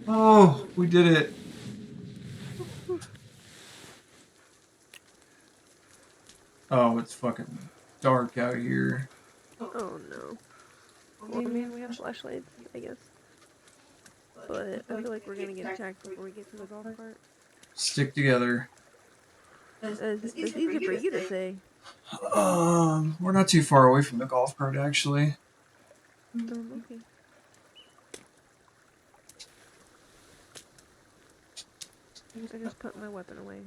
Oh, we did it. Oh, it's fucking dark out here. Oh no. Well, I mean, we have flashlights, I guess. But I feel like we're gonna get attacked before we get to the golf cart. Stick together. That's easy for you to say. We're not too far away from the golf cart, actually. Okay. I just put my weapon away.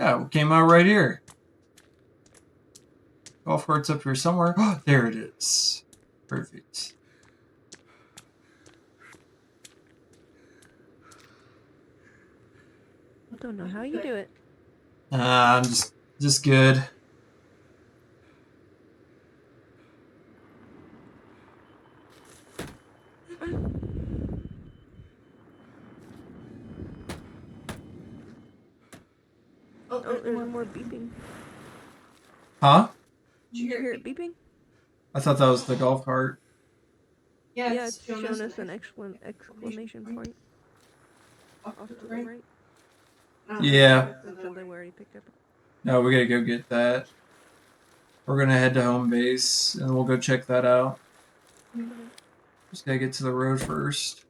Yeah, we came out right here. Golf cart's up here somewhere. Oh, there it is. Perfect. Don't know how you do it. I'm just good. Oh, there's more beeping. Huh? Did you hear it beeping? I thought that was the golf cart. Yeah, it's showing us an exclamation point off to the right. Yeah. That's something we already picked up. No, we gotta go get that. We're gonna head to home base and we'll go check that out. Okay. Just gotta get to the road first.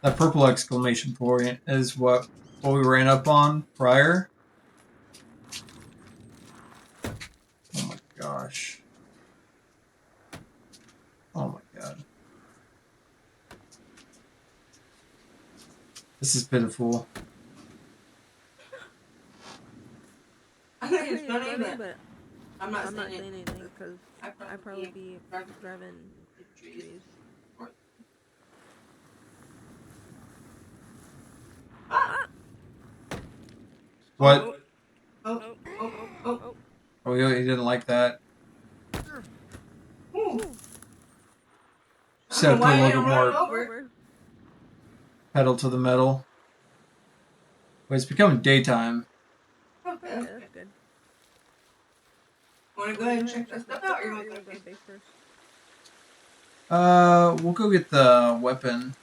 That purple exclamation point is what we ran up on prior. Oh my gosh. Oh my god. This is pitiful. I think it's funny, but I'm not saying anything because I'd probably be driving trees. Ah! What? Oh, oh, oh, oh. Oh, he didn't like that. Ooh. Just had to put a little bit more Over. pedal to the metal. Wait, it's becoming daytime. Okay, that's good. Want to go ahead and check that stuff out, or you want to go to base first? We'll go get the weapon,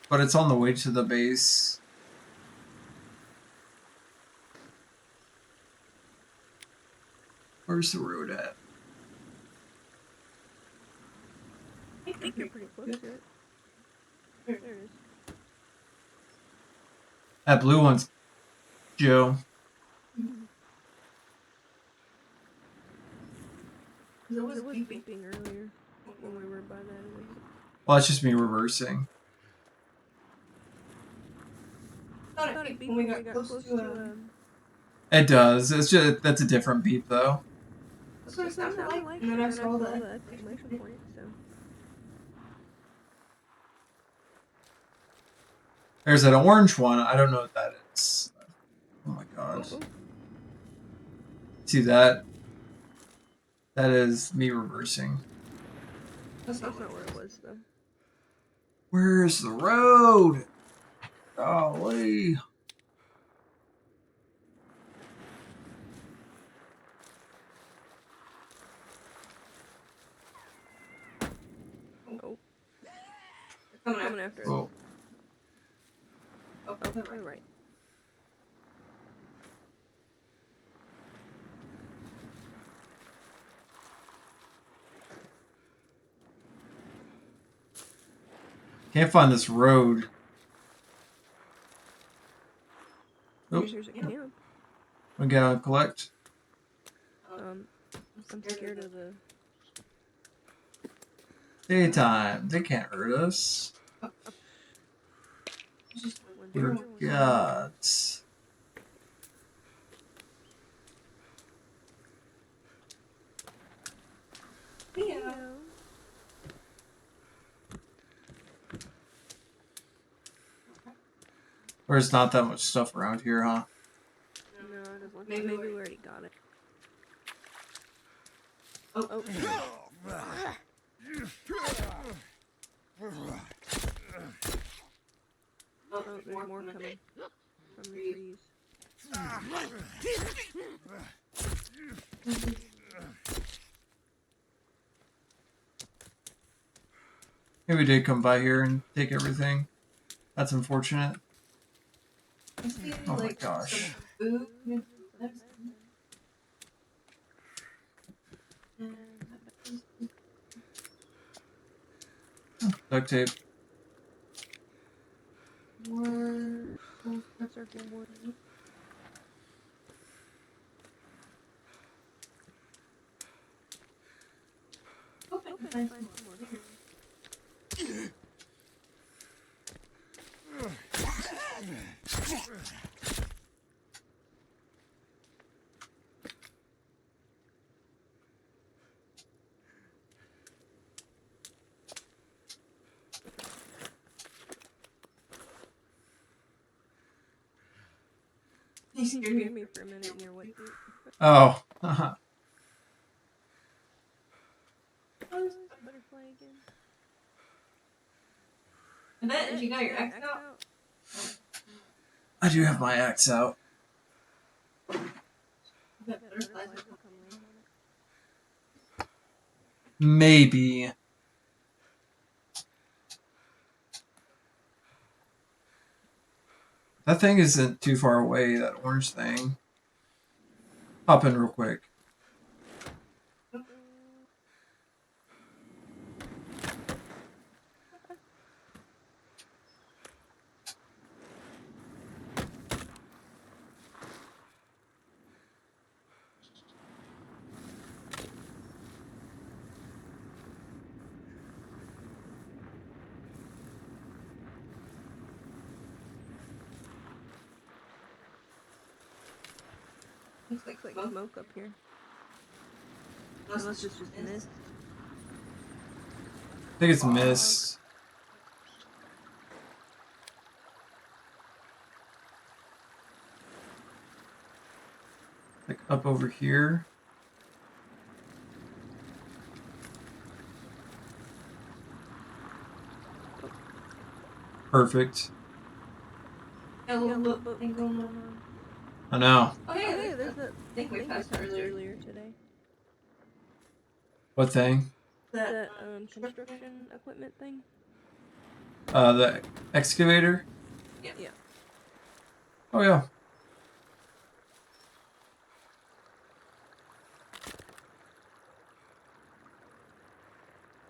but it's on the way to the base. Where's the road at? I think you're pretty close to it. There it is. That blue one's Joe. It was beeping earlier when we were by that. Well, that's just me reversing. I thought it beeped when we got close to It does. It's just that's a different beep though. That's what it sounded like. And then I saw the exclamation point, so. There's an orange one. I don't know what that is. Oh my god. Oh. See that? That is me reversing. That's not where it was, though. Where's the road? Golly. Oh. They're coming after us. Oh. Oh, you're right. Can't find this road. Oh. Here's a camp. We gotta collect. I'm scared of the... Daytime. They can't hurt us. We're gods. There's not that much stuff around here, huh? No, it doesn't look like. Maybe we already got it. Oh. Oh. Oh, there's more coming from the trees. Maybe we did come by here and take everything. That's unfortunate. Oh my gosh. Food. Duct tape. More. Circle wood. Hope I can Find find some some more. more. You scared me for a minute in your wetsuit. Oh. Oh, there's a butterfly again. Annette, you got your axe out? I do have my axe out. You got That butterflies. butterflies will come land on it. Maybe. That thing isn't too far away, that orange thing. Hop in real quick. Looks like Looks like smoke. smoke up here. Unless Unless it's just mist. I think it's mist. Like up over here. Perfect. Got a little boat thing going on. I know. Oh, Oh, hey, hey, there's there's that that thing we thing we passed passed earlier. earlier today. What thing? That construction equipment thing. The excavator? Yeah. Oh yeah.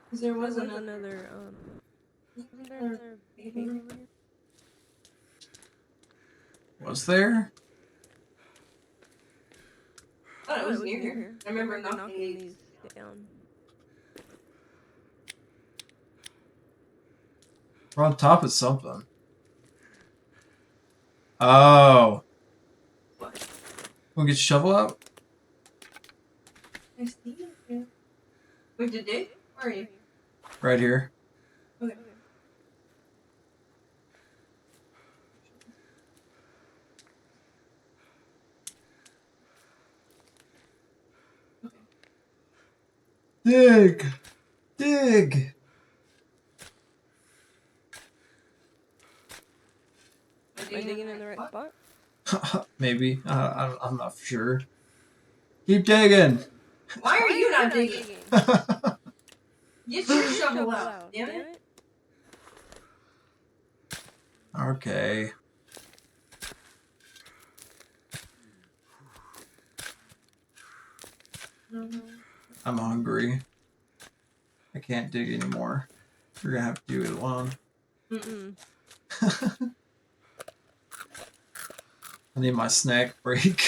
Because there was Wasn't another. there another cave over here? Was there? Oh, it was near here. I remember knocking these down. We're on top of something. Oh. What? Wanna get your shovel out? I see it here. Wait, did they? Where are you? Right here. Okay. Dig! Dig! Am I digging in the right spot? Maybe. I'm not for sure. Keep digging! Why are you not digging? Get your shovel out, damn it. Okay. I'm hungry. I can't dig anymore. We're gonna have to do it alone. Mm-mm. I need my snack break.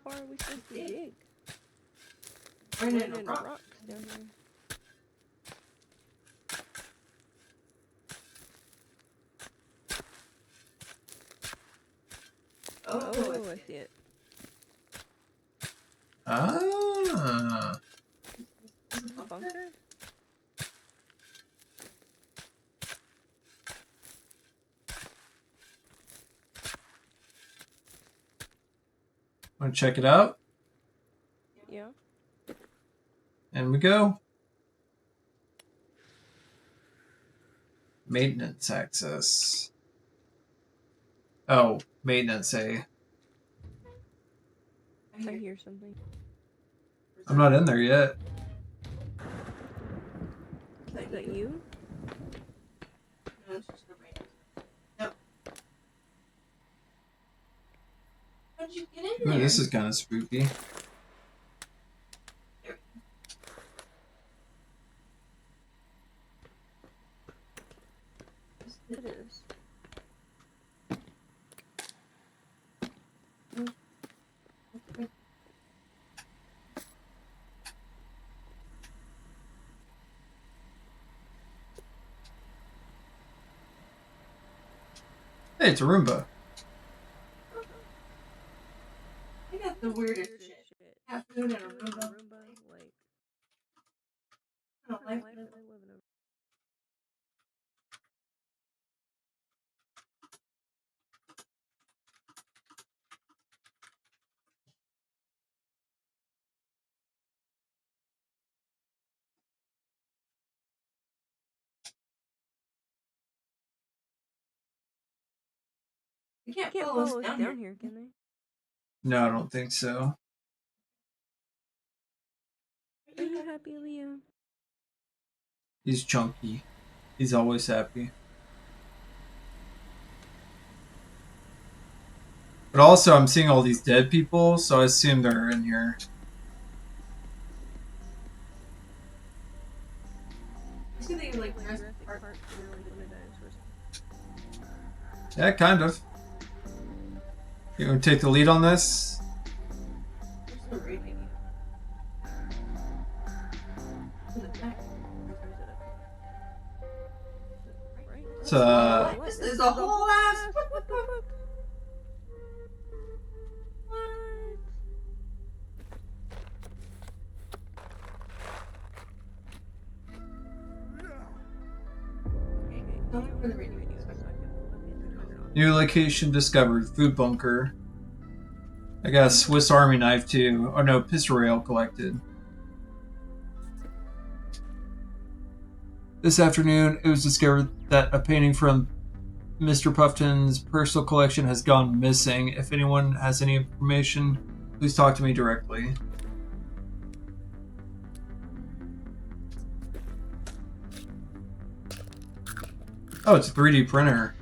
How far are we still What's the gig? Running Running a into rock. rocks down here. Oh, I see it. Ah. Is this a bunker? Want to check it out? Yeah. And we go. Maintenance access. Oh, maintenance A. I hear something. I'm not in there yet. Is that you? No, it's just a radio. No. How'd you get in Ooh, there? this is kind of spooky. It is. Hey, it's a Roomba. I got the weirdest shit. Cat food and a Roomba. Like, I don't kind like of life it. are they living over? They They can't can't follow us follow us down down here. here, can they? No, I don't think so. Are you happy, Leo? He's chunky. He's always happy. But also, I'm seeing all these dead people, so I assume they're in here. I see that you're like Like Jurassic Jurassic Park. Park, you know, like when the dinosaurs. Yeah, kind of. You want to take the lead on this? There's the radio. Maybe. In the back. Or is it up here? Right? It's, What? This is a whole ass. What the fuck? What? Tell me where the radio is. So I can fucking turn it on. New location discovered. Food bunker. I got a Swiss Army knife too. Oh no, pistol rail collected. This afternoon, it was discovered that a painting from Mr. Puffton's personal collection has gone missing. If anyone has any information, please talk to me directly. Oh, it's a 3D printer.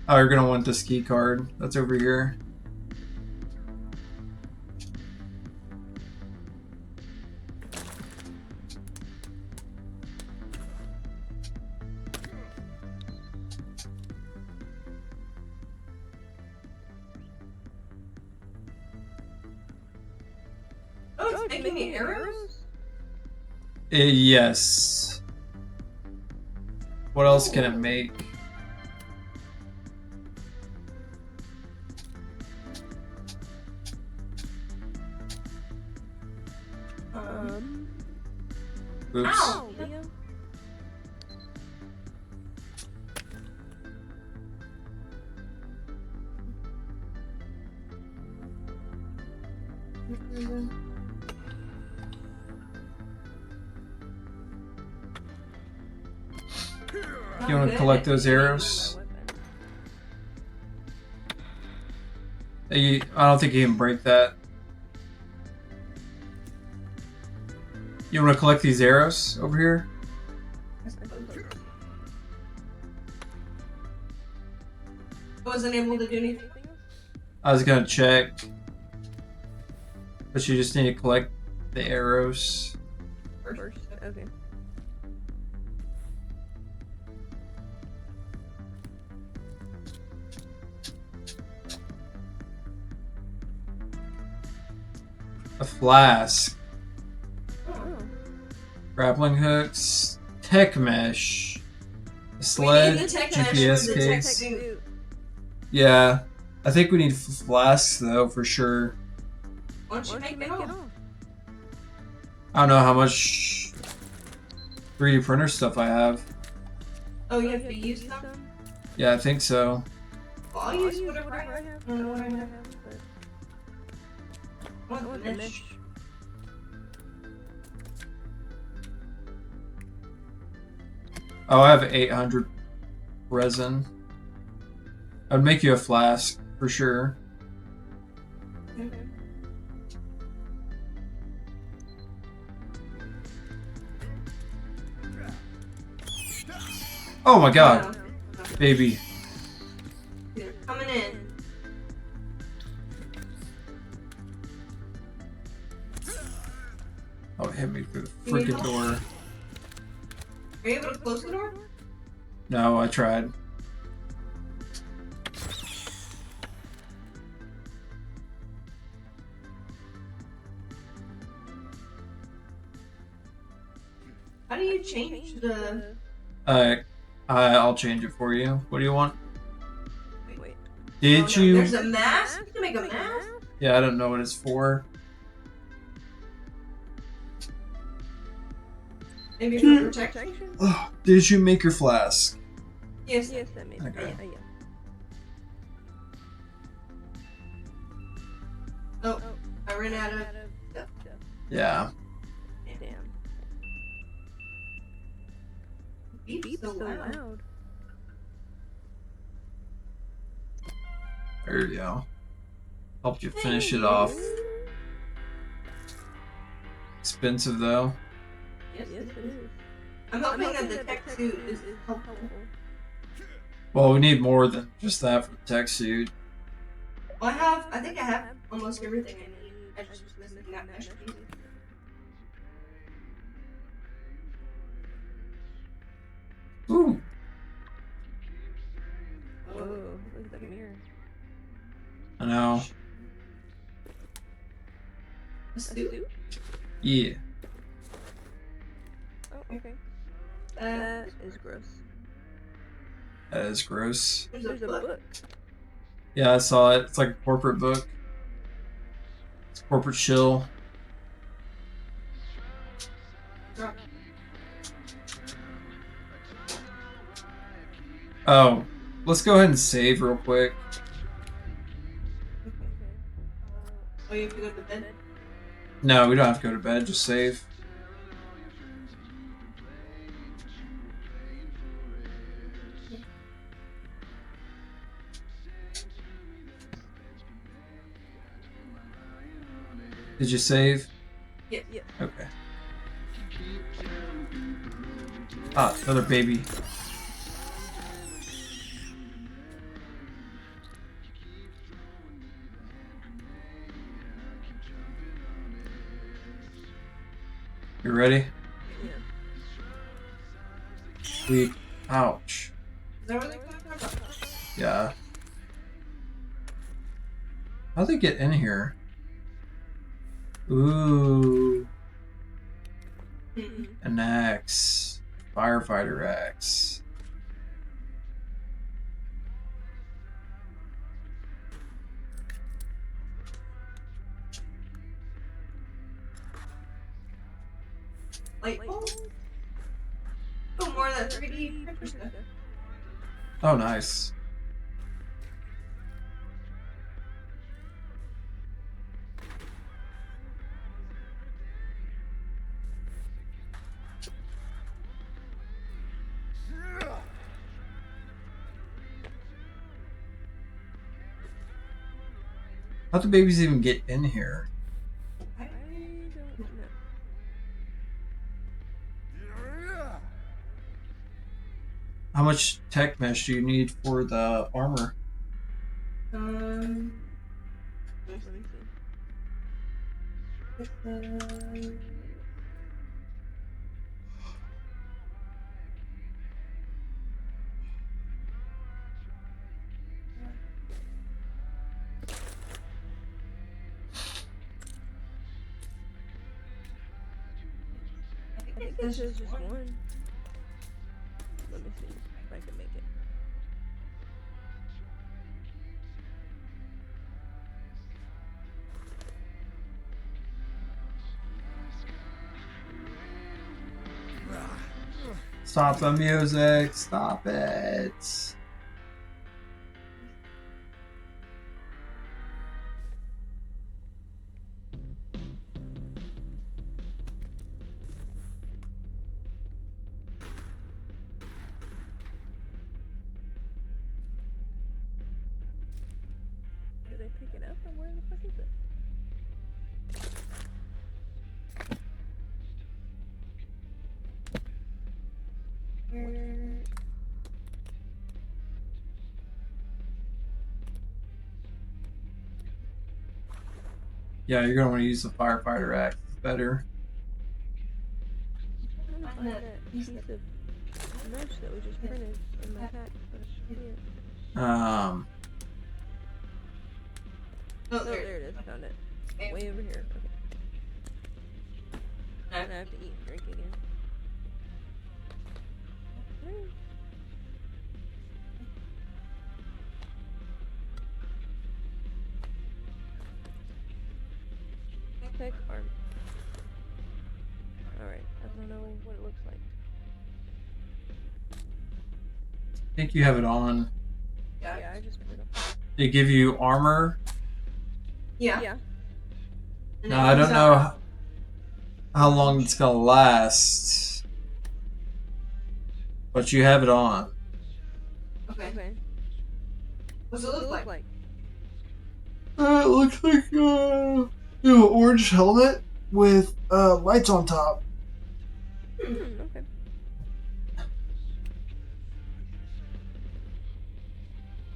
Oh, you're gonna want this key card. That's over here. Oh, it's making me arrows? Yes. What else can it make? Oops. Ow, Leo. You want to collect those arrows? I don't think you can break that. You want to collect these arrows over here? I wasn't able to do anything. I was gonna check, but you just need to collect the arrows. First, okay. A flask. Oh. Grappling hooks. Tech mesh. A We sled. need the tech mesh GPS for the tech case. suit. Yeah. I think we need flasks though, for sure. Why don't you make it all? I don't know how much 3D printer stuff I have. Oh, you have to use them? Yeah, I think so. Well, I'll use whatever I have. I don't know what I have. but I I want the mesh. Oh, I have 800 resin. I'd make you a flask for sure. Oh my god, baby. They're coming in. Oh, it hit me through the You need freaking help? door. Are you able to close the door? No, I tried. How do you change the... I'll change it for you. What do you want? Wait. Did Oh, no. you? There's a mask? You can make a mask? Yeah, I don't know what it's for. Maybe for protection? Oh, did you make your flask? Yes. Yes, that made Okay. yeah. Oh, I ran out of stuff. Yeah. Damn. Beep's so loud. There you go. Helped you finish it off. Expensive though. Yes, Yes, it it is. is. I'm hoping that the tech suit is helpful. Well, we need more than just that for the tech suit. Well, I think I have almost everything I need. I just was missing that mesh piece. Ooh. Whoa, look at that mirror. I know. A suit? Yeah. Oh, okay. That is gross. That is gross. There's There's a a book. book. Yeah, I saw it. It's like a corporate book. It's corporate chill. Drop. Oh, let's go ahead and save real quick. Oh, you have to go to bed? No, we don't have to go to bed. Just save. Did you save? Yeah. Okay. Ah, another baby. You ready? Yeah. Sweet. Ouch. Is that what they're talking about? Yeah. How'd they get in here? Ooh. An axe. Firefighter axe. Light bulb? Oh, more of that 3D printer stuff. Oh, nice. How'd the babies even get in here? I don't know. How much tech mesh do you need for the armor? Let me see. I think it says just one. Let me see if I can make it. Stop the music. Stop it. Did I pick it up or where the fuck is it? Yeah, you're gonna want to use the firefighter axe. It's better. I'm trying to find that piece of mesh that we just printed in my pack, but I can't see it. Oh, Oh, there it is. Found it. Way over here. Okay. No. I have to eat and drink again. Tech arm. Alright, I don't know what it looks like. I think you have it on. Yeah, I just put it up. They give you armor. Yeah. Yeah. No, I don't know how long it's gonna last, but you have it on. Okay. Okay. What's it What does look it like? look like? It looks like an orange helmet with lights on top. Okay.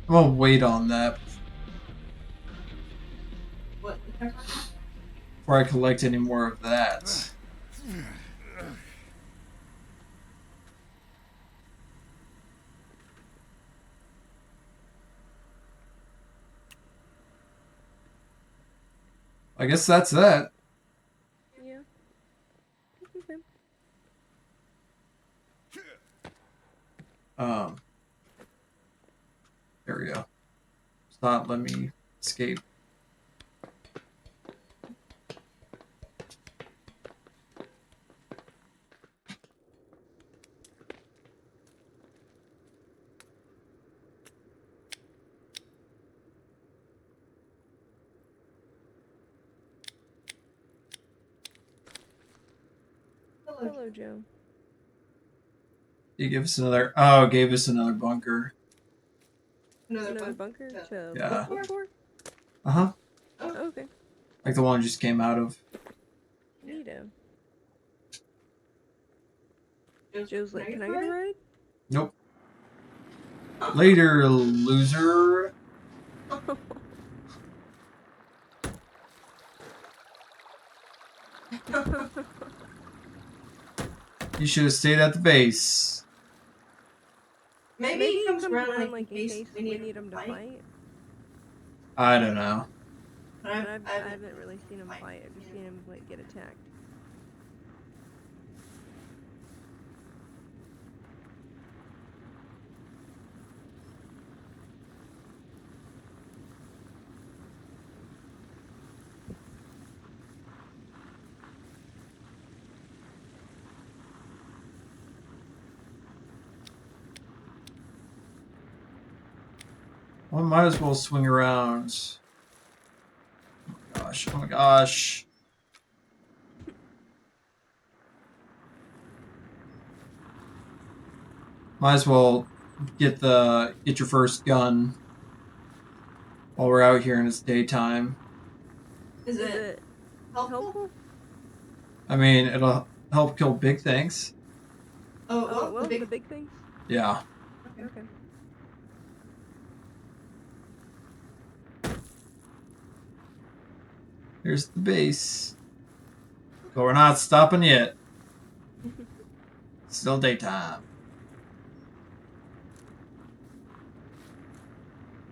I'm gonna wait on that What? before I collect any more of that. I guess that's that. Yeah. Okay. There we go. It's not letting me escape. Hello, Joe. He gave us another. Oh, gave us another bunker. Another bunker to Yeah. look for? Uh huh. Oh, okay. Like the one just came out of. Neato. Joe's like, can I get a ride? Nope. Later, loser. You should have stayed at the base. Maybe he comes around like like in case we need him to fight. I don't know. But I haven't really seen him fight. I've just seen him like get attacked. Well, might as well swing around. Oh my gosh. Might as well get your first gun while we're out here and it's daytime. Is it helpful? I mean, it'll help kill big things. Oh, well, the big things? Yeah. Okay. Here's the base. But we're not stopping yet. Still daytime.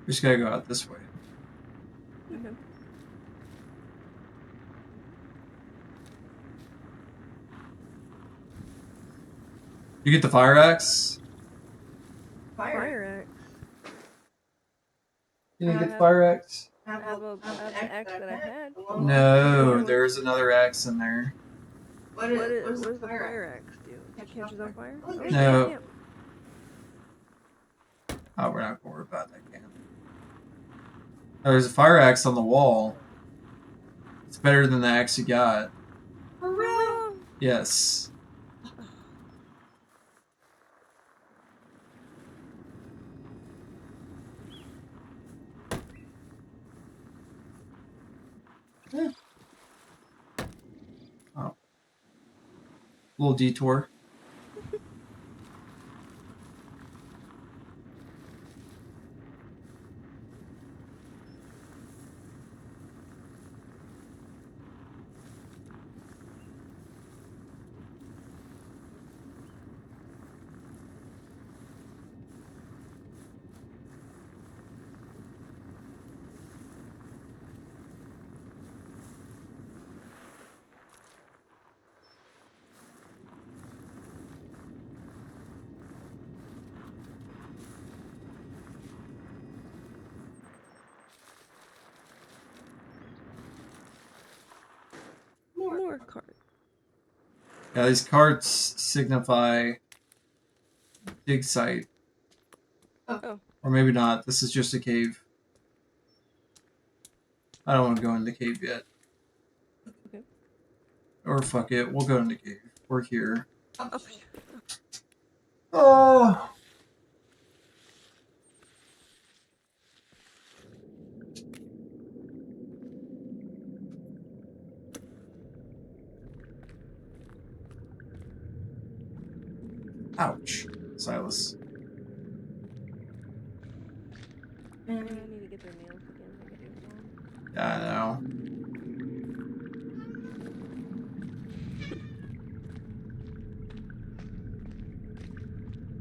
We just gotta go out this way. Okay. You get the fire axe? Fire axe. You didn't get the fire axe? I have the axe that I had. No, there's another axe in there. What does the fire axe do? It catches on fire? Oh, No. damn. Oh, we're not going to worry about that camp. Oh, there's a fire axe on the wall. It's better than the axe you got. For real? Yes. Oh. Little detour. More cart. Yeah, these carts signify dig site. Oh. Or maybe not. This is just a cave. I don't want to go in the cave yet. Okay. Or fuck it. We'll go in the cave. We're here. Oh. Oh. Ouch. Silas. I need to get their nails again. I gotta get them. Yeah, I know.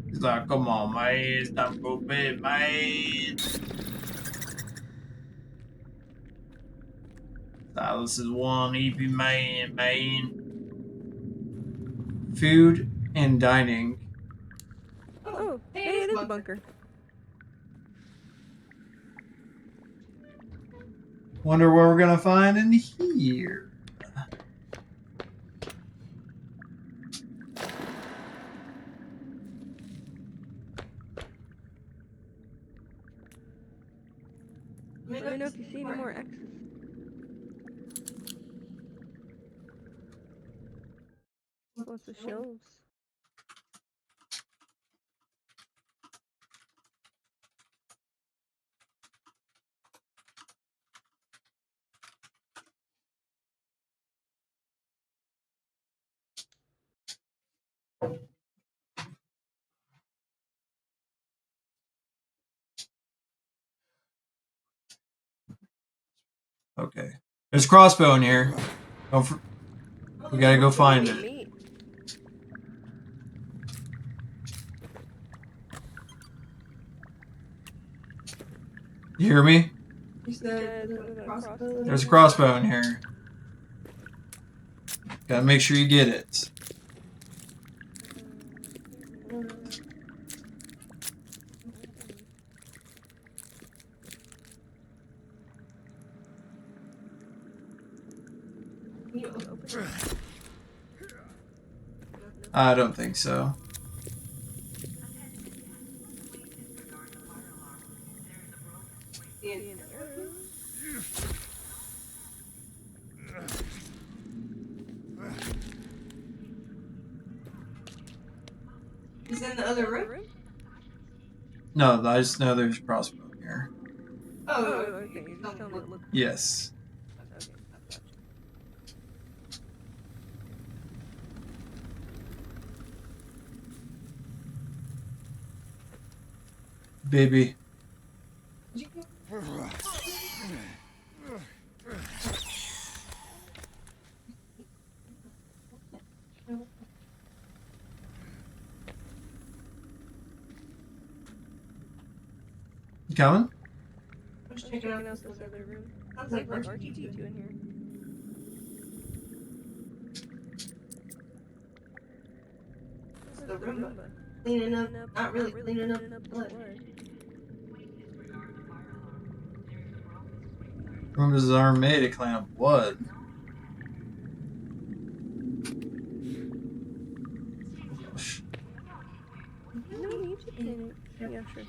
He's like, come on, man. Stop go bed, man. Silas is one EP man. Food and dining. Oh, hey, it is a bunker. Wonder what we're gonna find in here. Let me know if you see any more X's. Lots of shelves. Okay. There's a crossbow in here. We gotta go find it. Meat. You hear me? You said There's a crossbow in here. Gotta make sure you get it. I don't think so. He's in the other room? No, I just know there's a crossbow in here. Oh, Okay. You just tell me it looks. Yes. Okay. Baby. You coming? I'm just Checking out this other room. Sounds Like like R2D2 in here. the Roomba. Cleaning Cleaning up, up, not not really really cleaning cleaning up up the the blood. blood. Roombas aren't made to clean up blood. Gosh. No, you should clean it. Yeah, sure.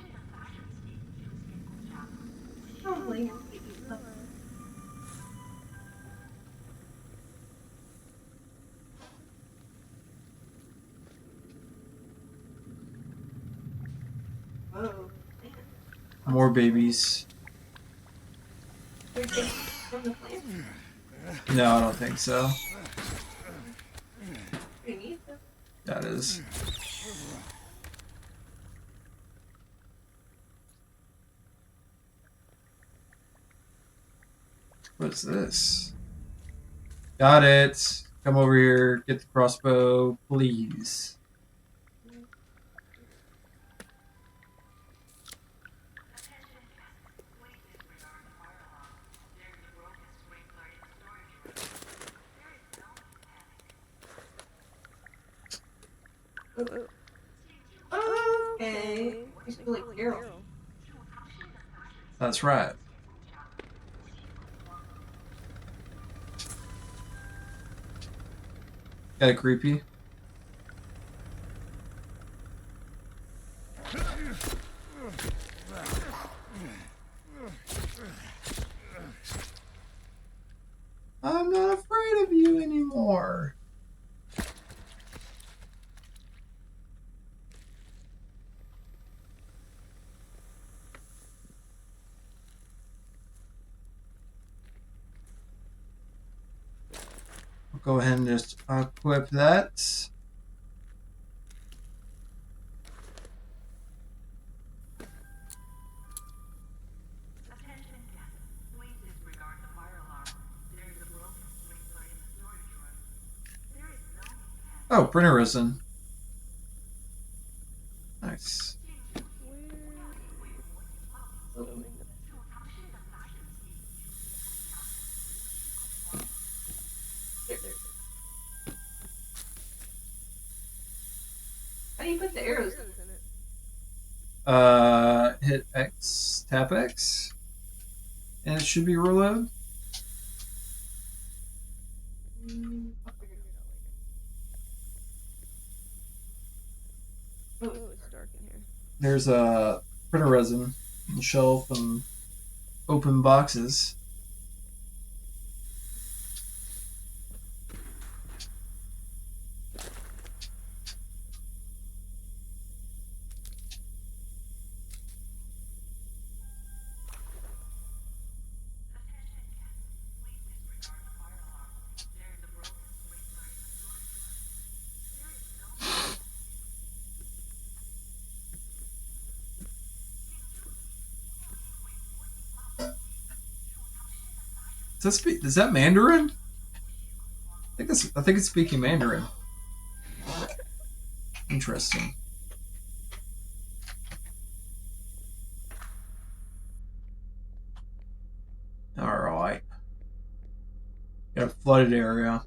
Probably. Probably. Alright. Whoa. More babies. They're taking from the plant. No, I don't think so. Pretty neat though. That is. What's this? Got it. Come over here. Get the crossbow, please. Okay. You're still like Carol. That's right. Kinda creepy. I'm not afraid of you anymore. I'll go ahead and just equip that. Oh, printer resin. Nice. How do you put the arrows in? Hit X, tap X, and it should be reload. Oh, it's dark in here. There's a printer resin on the shelf and open boxes. Is that Mandarin? I think it's speaking Mandarin. Interesting. Alright. Got a flooded area.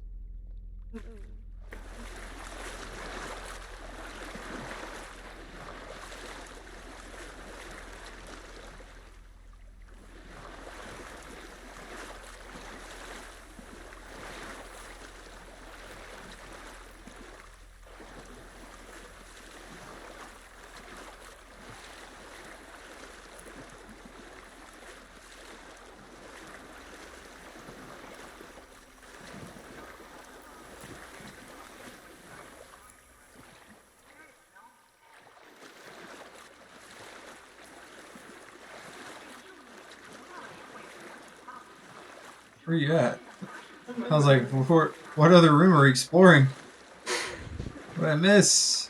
Where you at? I was like, what other room are we exploring? What did I miss?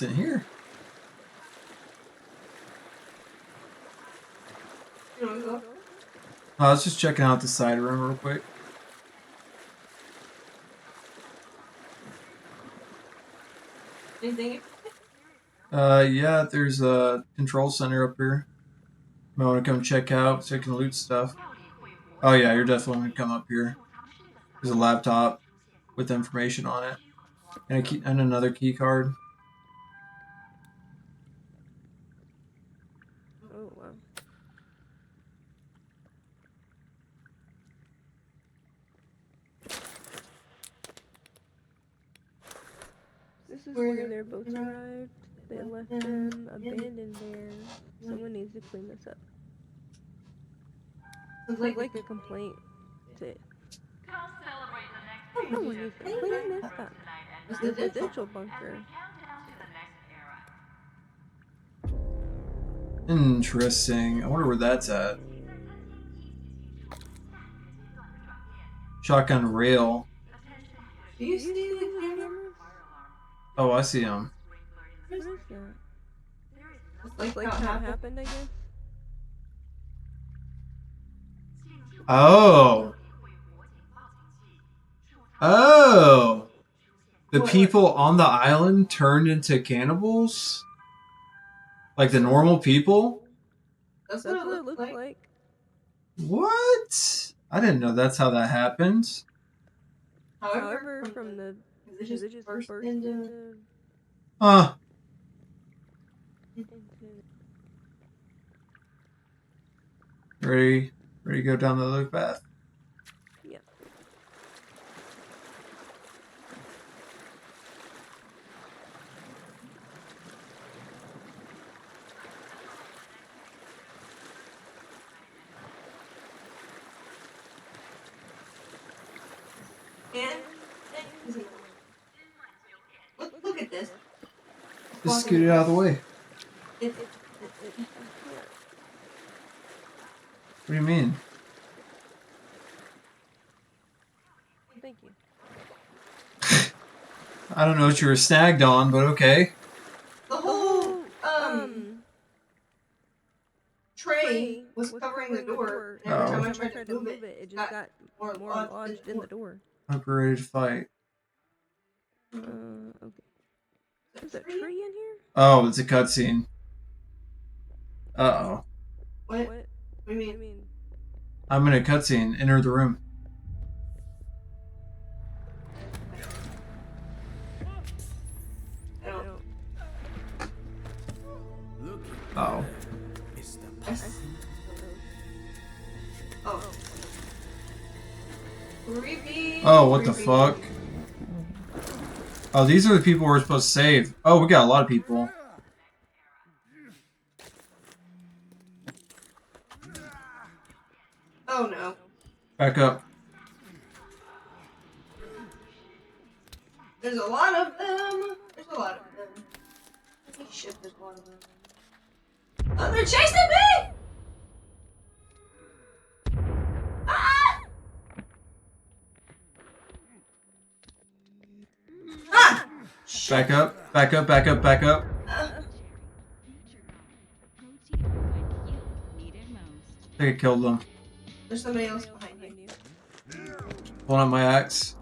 What's in here? You wanna go? I was just checking out the side room real quick. Anything? Yeah, there's a control center up here. I want to come check out so I can loot stuff. Oh yeah, you're definitely gonna come up here. There's a laptop with information on it, and a key, and another key card. Oh wow. This is where their boats arrived. They left them abandoned there. Someone needs to clean this up. Sounds like a complaint to someone needs to clean this up. Residential bunker. Interesting. I wonder where that's at. Shotgun rail. Do you see the camera? cameras? Oh, I see them. What is that? It's Like how it happened, I guess. Oh. Oh. The What? people on the island turned into cannibals? Like the normal people? That's That's what it looks like. What? I didn't know that's how that happened. However, from the it just burst into Huh. Ready to go down the other path? Yeah. and look at this. Just scoot it out of the way. It's What do you mean? Thank you. I don't know what you were snagged on, but okay. the whole tray Tray was covering the door. Oh. And every time I tried to move it, it just got more lodged in the door. Upgraded fight. Okay. Is there a tree in here? Oh, it's a cutscene. Uh-oh. What do you mean? I'm in a cutscene. Enter the room. I don't. Oh. Oh. Creepy. Oh, what the fuck? Oh, these are the people we're supposed to save. Oh, we got a lot of people. Oh no. Back up. There's a lot of them. There's a lot of them. Holy shit, there's a lot of them. Oh, they're chasing me! Ah! Ah! Back up. Back up. Back up. Back up. I think I killed them. There's somebody else behind you. Pulling out my axe.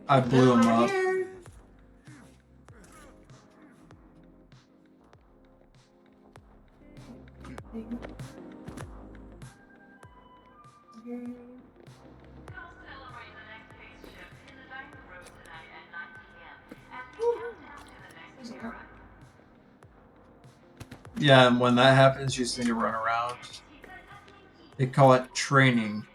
I blew him up. Yeah, and when that happens, you just need to run around. They call it training.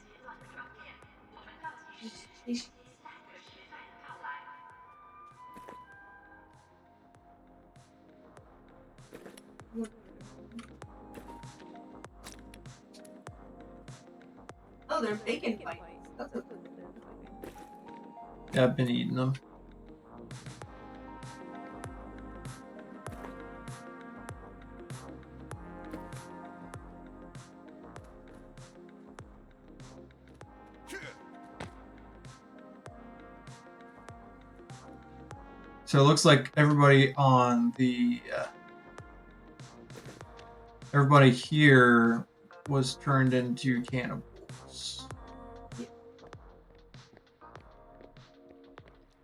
Oh, they're bacon fights. That's a Yeah, I've been eating them. So it looks like everybody on the everybody here was turned into cannibals. The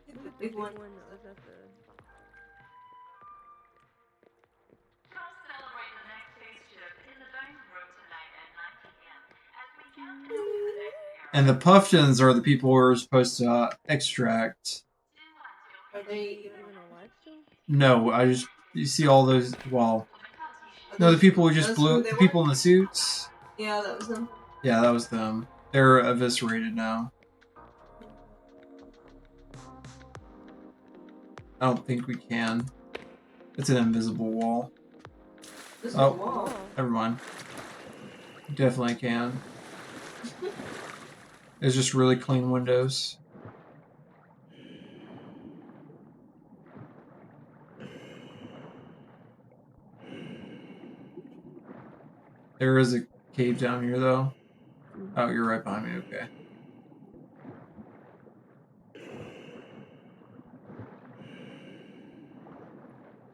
Who was the big big one. one that was at the... And the Puffins are the people we're supposed to extract. Are they even alive still? No, I just you see all those. Well, are no, the those, people who just those who blew they the were? people in the suits. Yeah, that was them. Yeah, that was them. They're eviscerated now. I don't think we can. It's an invisible wall. This Oh, wall. never mind. Definitely can. It's just really clean windows. There is a cave down here, though. Oh, you're right behind me. Okay.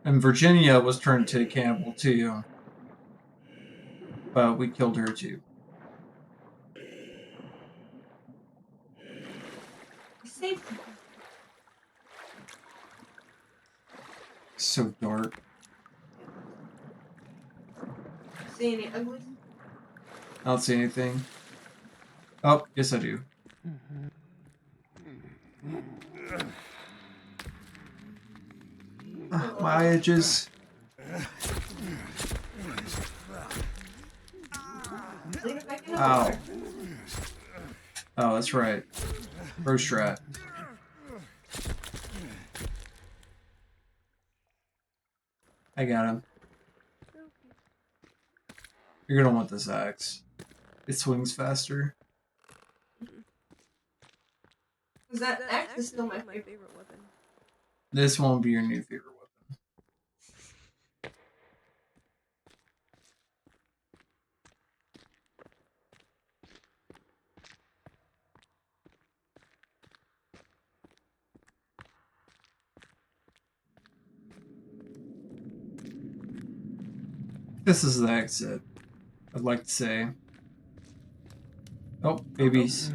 And Virginia was turned to a cannibal too, but we killed her too. Safe. So dark. See any uglies? I don't see anything. Oh, yes I do. My edges. Leave it back in the Ow. water. Oh, that's right. Pro strat. I got him. You're gonna want this axe. It swings faster. Because that axe is still my favorite. weapon. This won't be your new favorite weapon. This is the exit, I'd like to say. Oh, babies.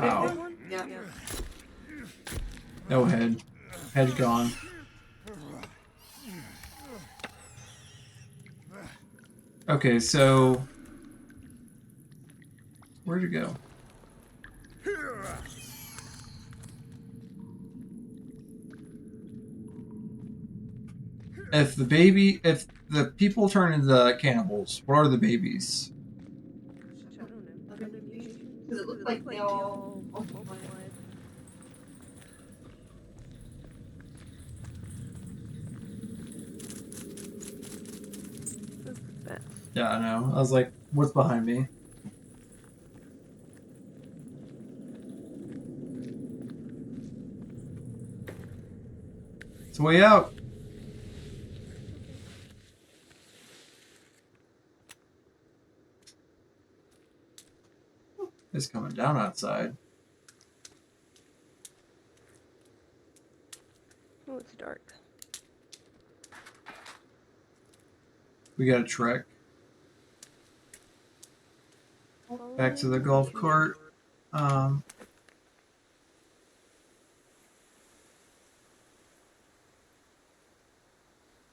Ow. Yeah. No head. Head gone. Okay, so... Where'd it go? If the people turn into cannibals, what are the babies? I don't know. Other mutations? Because it looked like they all multiplied. Yeah, I know. I was like, what's behind me? It's way out. It's coming down outside. Oh, it's dark. We got a trek. Back to the golf cart.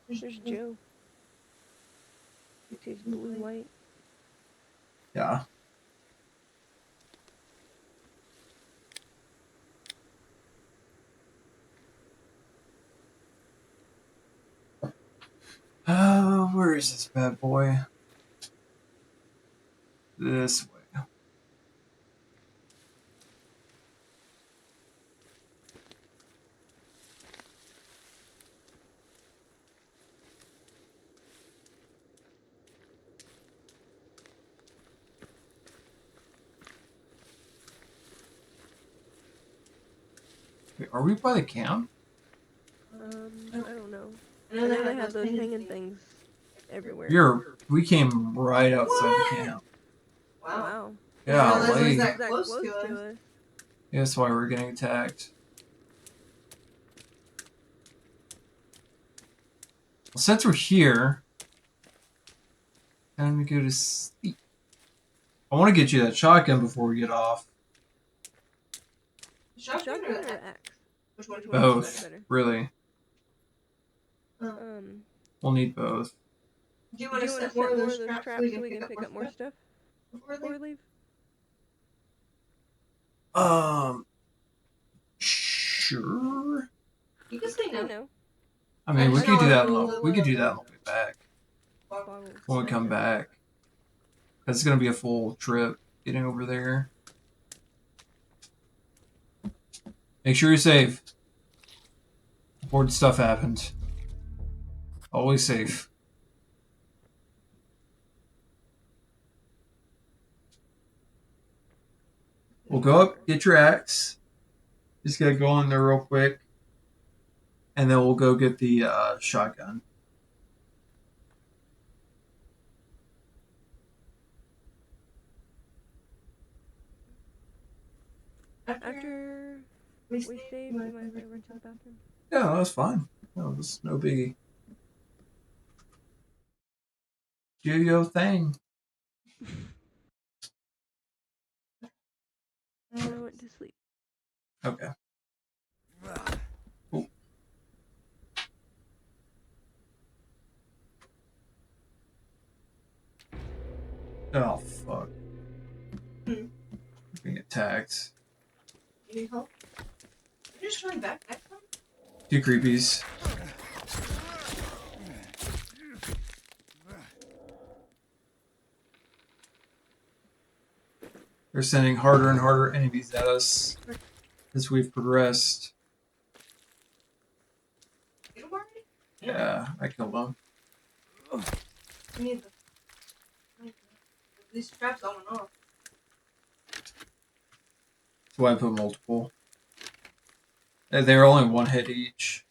There's Joe. It's his blue light. Yeah. Where is this bad boy? This way. Wait, are we by the camp? I don't know. I know they have those hanging things everywhere. We came right outside the camp. didn't realize it was Golly. that close to us. us. Yeah, that's why we're getting attacked. Well, since we're here, time to go to sleep. I want to get you that shotgun before we get off. Shotgun or the axe? axe? Which one's Both, better? really. Um, We'll need both. Do you want to set more of those traps so we can pick up more stuff before before we we leave? Um, sure. You can say no. No. I mean, we just could do know that. we'll- We could do that on the way back Bottles. when we come back. That's gonna be a full trip getting over there. Make sure you're safe. Important stuff happened. Always safe. We'll go up, get your axe. Just gotta go in there real quick. And then we'll go get the shotgun. After we save, you might have to run to the bathroom. Yeah, that's fine. No, that's no biggie. Do your thing. I went to sleep. Okay. Cool. Oh, fuck. Being attacked. You need help? You're just trying back. Two creepies. They're sending harder and harder enemies at us as we've progressed. Get him already? Yeah, I killed them. You need these traps on and off. That's why I put multiple. They're only one hit each.